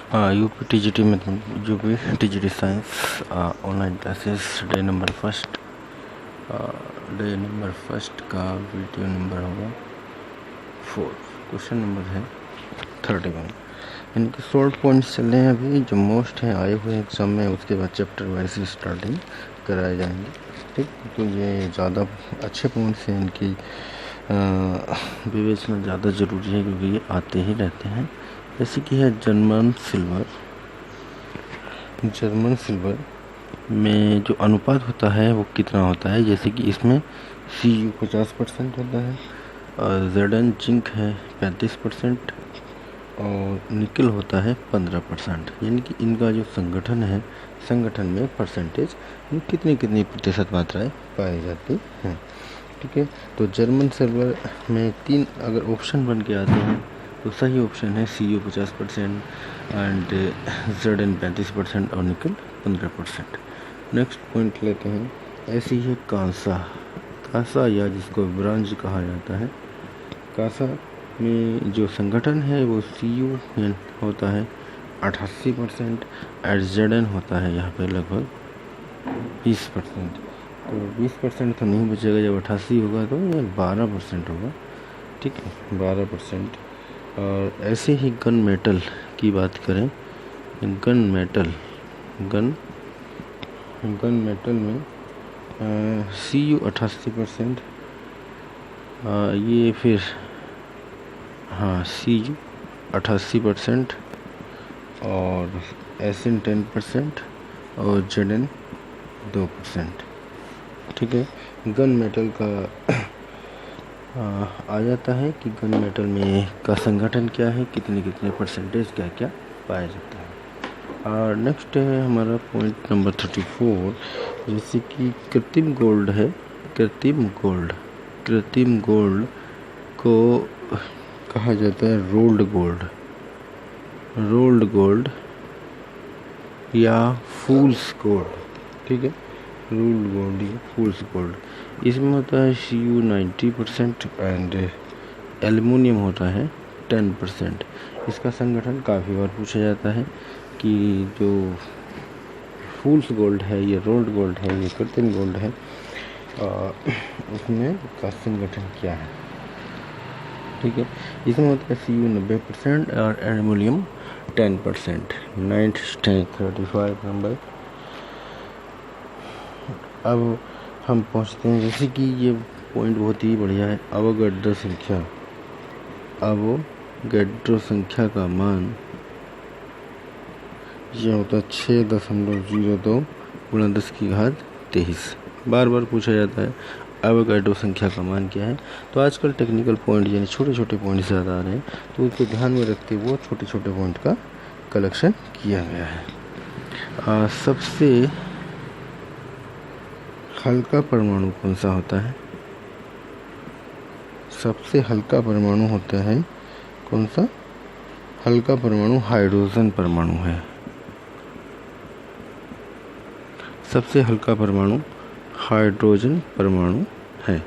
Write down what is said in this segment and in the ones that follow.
UP TGT में UP TGT science online classes day number first का video number होगा 4। Question number है 31। इनके शॉर्ट पॉइंट्स चल रहे हैं अभी, जो मोस्ट हैं आए हुए एग्जाम में, उसके बाद चैप्टर वाइज स्टार्टिंग कराए जाएंगे। ठीक, तो ये ज़्यादा अच्छे पॉइंट्स हैं, इनकी विवेचना ज़्यादा ज़रूरी है क्योंकि ये आते ही रहते हैं। जैसे कि है जर्मन सिल्वर में जो अनुपात होता है वो कितना होता है। जैसे कि इसमें Cu 50% होता है, और Zn जिंक है 35% और निकल होता है 15%। यानी कि इनका जो संगठन में परसेंटेज कितनी प्रतिशत मात्राएं पाई जाती हैं। ठीक है, तो जर्मन सिल्वर में 3 अगर ऑप्शन बन के आते हैं तो सही ऑप्शन है Cu 50% एंड Zn 35% और निकल 15%। नेक्स्ट पॉइंट लेते हैं, ऐसी ही कांसा या जिसको ब्रांज कहा जाता है। कांसा में जो संगठन है वो Cu होता है 88% और Zn होता है यहाँ पे लगभग 20%। तो 20% तो नहीं बचेगा, जब 88 होगा तो ये 12% होगा। ठीक है, 12%। और ऐसे ही गन मेटल की बात करें, गन मेटल में Cu 88%, ये फिर Cu 88% और Sn 10% और Zn 2%। ठीक है, गन मेटल का आ जाता है कि गन मेटल में का संगठन क्या है, कितने परसेंटेज क्या पाया जाता है। और नेक्स्ट है हमारा पॉइंट नंबर 34। जैसे कि कृत्रिम गोल्ड को कहा जाता है रोल्ड गोल्ड या फूल्स गोल्ड। ठीक है, रोल्ड गोल्ड या फूल्स गोल्ड। इसमें होता है Cu 90% एंड एल्युमिनियम होता है 10%। इसका संगठन काफ़ी बार पूछा जाता है कि जो फूल्स गोल्ड है, ये रोल्ड गोल्ड है, ये कृत्रिम गोल्ड है, उसमें का संगठन क्या है। ठीक है, इसमें होता है Cu 90% और एल्युमिनियम 10%। 35 नंबर। अब हम पहुंचते हैं, जैसे कि ये पॉइंट बहुत ही बढ़िया है। अवोगाड्रो संख्या का मान यह होता है 6.02 गुणा 10⁻23। बार पूछा जाता है अवोगाड्रो संख्या का मान क्या है। तो आजकल टेक्निकल पॉइंट यानी छोटे पॉइंट ज़्यादा आ रहे हैं, तो उसको ध्यान में रखते हुए छोटे पॉइंट का कलेक्शन किया गया है। सबसे हल्का परमाणु कौन सा होता है? सबसे हल्का परमाणु होता है कौन सा? हल्का परमाणु हाइड्रोजन परमाणु है। सबसे हल्का परमाणु हाइड्रोजन परमाणु है।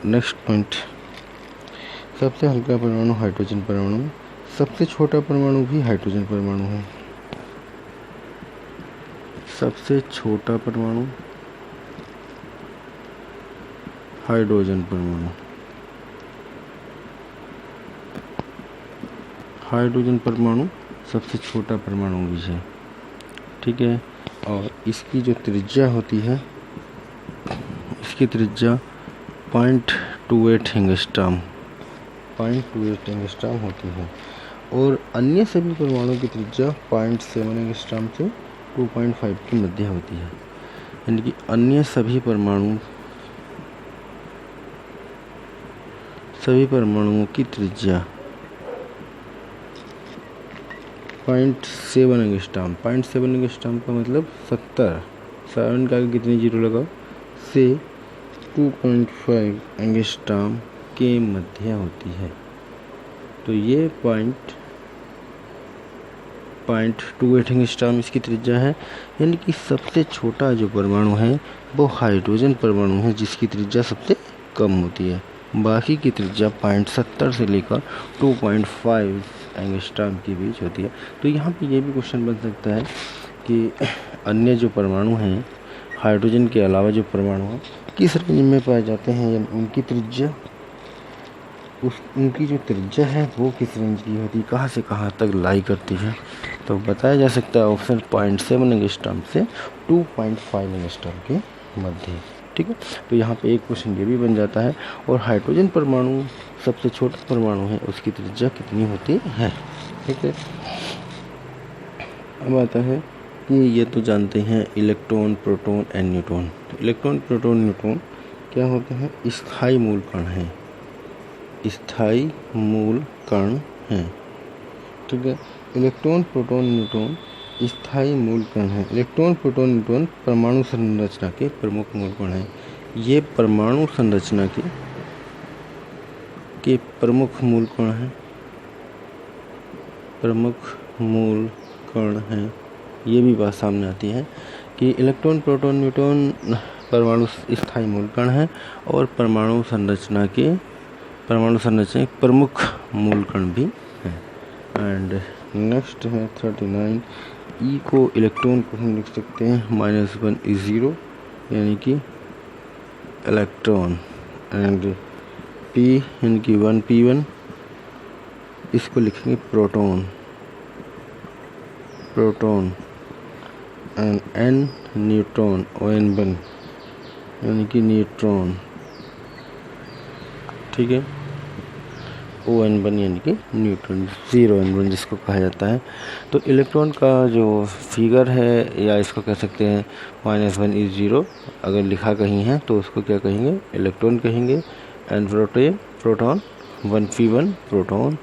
नेक्स्ट पॉइंट, सबसे हल्का परमाणु हाइड्रोजन परमाणु। सबसे छोटा परमाणु भी हाइड्रोजन परमाणु है। सबसे छोटा परमाणु हाइड्रोजन परमाणु। हाइड्रोजन परमाणु सबसे छोटा परमाणु भी है। ठीक है, और इसकी जो त्रिज्या होती है, इसकी त्रिज्या 0.28 एंगस्ट्रॉम होती है। और अन्य सभी परमाणु की त्रिज्या 0.7 एंगस्ट्रॉम से 2.5 के मध्य होती है। यानी कि अन्य सभी परमाणुओं की त्रिज्या 0.7 एंगस्ट्रॉम। 0.7 एंगस्ट्रॉम का मतलब 7 का कितने जीरो लगाओ से 2.5 एंगस्ट्रॉम के मध्य होती है। तो ये 0.28 एंगस्ट्रॉम इसकी त्रिज्या है। यानी कि सबसे छोटा जो परमाणु है वो हाइड्रोजन परमाणु है, जिसकी त्रिज्या सबसे कम होती है। बाकी की त्रिज्या 0.70 से लेकर 2.5 एंगस्ट्रॉम के बीच होती है। तो यहाँ पे ये भी क्वेश्चन बन सकता है कि अन्य जो परमाणु हैं, हाइड्रोजन के अलावा जो परमाणु हैं, किस रेंज में पाए जाते हैं, या उनकी त्रिज्या, उनकी जो त्रिज्या है वो किस रेंज की होती है, कहाँ से कहाँ तक लाई करती है। तो बताया जा सकता है ऑप्शन 0.7 एंगस्ट्रॉम से 2.5 एंगस्ट्रॉम के मध्य। ठीक है, तो यहाँ पे एक क्वेश्चन ये भी बन जाता है। और हाइड्रोजन परमाणु सबसे छोटा परमाणु है, उसकी त्रिज्या कितनी होती है। ठीक है, अब आता है कि ये तो जानते हैं इलेक्ट्रॉन, प्रोटॉन एंड न्यूट्रॉन। तो इलेक्ट्रॉन, प्रोटॉन, न्यूट्रॉन क्या होते हैं, स्थायी मूल कण हैं, स्थायी मूल कण हैं। ठीक है, इलेक्ट्रॉन, प्रोटॉन, न्यूट्रॉन स्थायी मूल कण हैं। इलेक्ट्रॉन, प्रोटॉन, न्यूट्रॉन परमाणु संरचना के प्रमुख मूल कण हैं। ये परमाणु संरचना के प्रमुख मूल कण हैं, प्रमुख मूल कण हैं। ये भी बात सामने आती है कि इलेक्ट्रॉन, प्रोटॉन, न्यूट्रॉन परमाणु स्थायी मूल कण हैं और परमाणु संरचना के प्रमुख मूल कण भी हैं। एंड नेक्स्ट है 39। ई को इलेक्ट्रॉन को हम लिख सकते हैं -1 is 0 यानी कि इलेक्ट्रॉन, एंड पी यानी कि 1 P1 इसको लिखेंगे proton, and N neutron, ON1 यानी कि न्यूट्रॉन। ठीक है, ON1 यानी कि न्यूट्रॉन, 0N1 जिसको कहा जाता है। तो इलेक्ट्रॉन का जो फिगर है, या इसको कह सकते हैं -1 is 0, अगर लिखा कहीं है तो उसको क्या कहेंगे, इलेक्ट्रॉन कहेंगे। And proton 1 P1 proton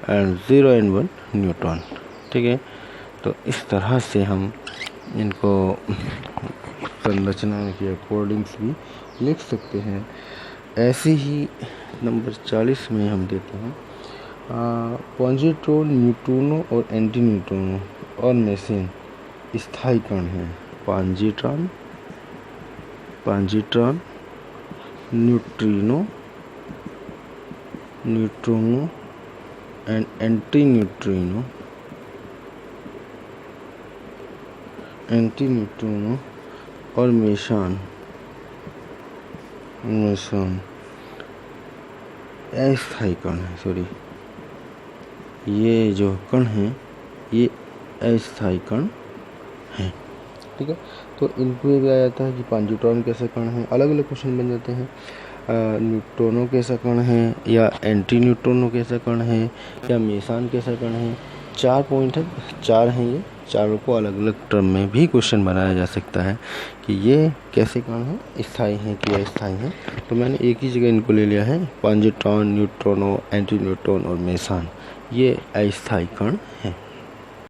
and 0N1 neutron. ठीक है, तो इस तरह से हम इनको संरचना के अकॉर्डिंग्स भी लिख सकते हैं। ऐसे ही नंबर 40 में हम देते हैं पॉजिट्रॉन, न्यूट्रिनो और एंटी न्यूट्रिनो और मेसन स्थायी कण हैं। Positron, neutrino and anti neutrino और मेसन अस्थायी कण है। सॉरी, ये जो कण हैं ये अस्थायी कण हैं। ठीक है, तो इनको ये भी आ जाता है कि पॉजिट्रॉन कैसे कण हैं, अलग अलग क्वेश्चन बन जाते हैं। न्यूट्रिनो कैसा कण है, या एंटी न्यूट्रिनो कैसा कण है, या मेसन कैसा कण है। 4 पॉइंट है, 4 हैं, ये चारों को अलग अलग टर्म में भी क्वेश्चन बनाया जा सकता है कि ये कैसे कण हैं, स्थायी हैं कि अस्थायी हैं। तो मैंने एक ही जगह इनको ले लिया है, पॉजिट्रॉन, न्यूट्रिनो, एंटी न्यूट्रॉन और मेसन, ये अस्थायी कण हैं।